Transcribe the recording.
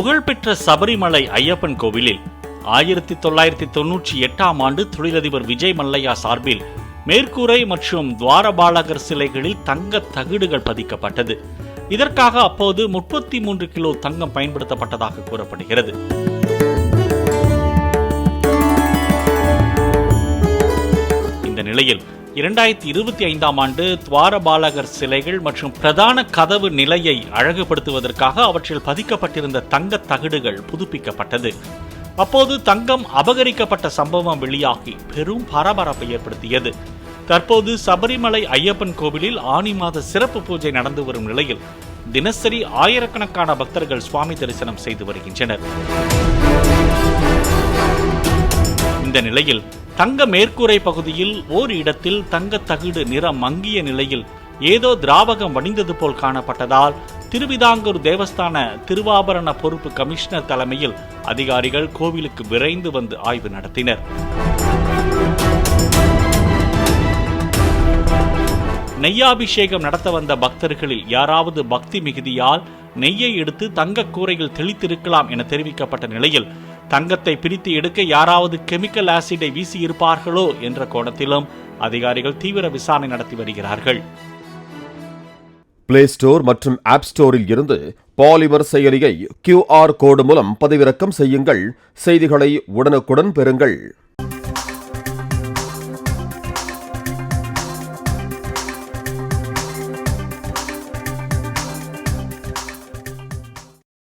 புகழ்பெற்ற சபரிமலை ஐயப்பன் கோவிலில் 1998ஆம் ஆண்டு தொழிலதிபர் விஜய் மல்லையா சார்பில் மேற்கூரை மற்றும் துவாரபாலகர் சிலைகளில் தங்க தகடுகள் பதிக்கப்பட்டது. இதற்காக அப்போது 33 கிலோ தங்கம் பயன்படுத்தப்பட்டதாக கூறப்படுகிறது. இந்த நிலையில் 2025ஆம் ஆண்டு துவாரபாலகர் சிலைகள் மற்றும் பிரதான கதவு நிலையை அழகுபடுத்துவதற்காக அவற்றில் பதிக்கப்பட்டிருந்த தங்க தகடுகள் புதுப்பிக்கப்பட்டது. அப்போது தங்கம் அபகரிக்கப்பட்ட சம்பவம் வெளியாகி பெரும் பரபரப்பை ஏற்படுத்தியது. தற்போது சபரிமலை ஐயப்பன் கோவிலில் ஆனி மாத சிறப்பு பூஜை நடந்து வரும் நிலையில் தினசரி ஆயிரக்கணக்கான பக்தர்கள் சுவாமி தரிசனம் செய்து வருகின்றனர். இந்த நிலையில் தங்க மேற்கூரை பகுதியில் ஓர் இடத்தில் தங்க தகடு நிறம் மங்கிய நிலையில் ஏதோ திராவகம் வடிந்தது போல் காணப்பட்டதால் திருவிதாங்கூர் தேவஸ்தான திருவாபரண பொறுப்பு கமிஷனர் தலைமையில் அதிகாரிகள் கோவிலுக்கு விரைந்து வந்து ஆய்வு நடத்தினர். நெய்யாபிஷேகம் நடத்த வந்த பக்தர்களில் யாராவது பக்தி மிகுதியால் நெய்யை எடுத்து தங்க கூரையில் தெளித்திருக்கலாம் என தெரிவிக்கப்பட்ட நிலையில் தங்கத்தை பிரித்து எடுக்க யாராவது கெமிக்கல் ஆசிடை வீசி இருப்பார்களோ என்ற கோணத்திலும் அதிகாரிகள் தீவிர விசாரணை நடத்தி வருகிறார்கள். பிளே ஸ்டோர் மற்றும் ஆப் ஸ்டோரில் இருந்து பாலிமர் செயலியை QR கோடு மூலம் பதிவிறக்கம் செய்யுங்கள். செய்திகளை உடனுக்குடன் பெறுங்கள்.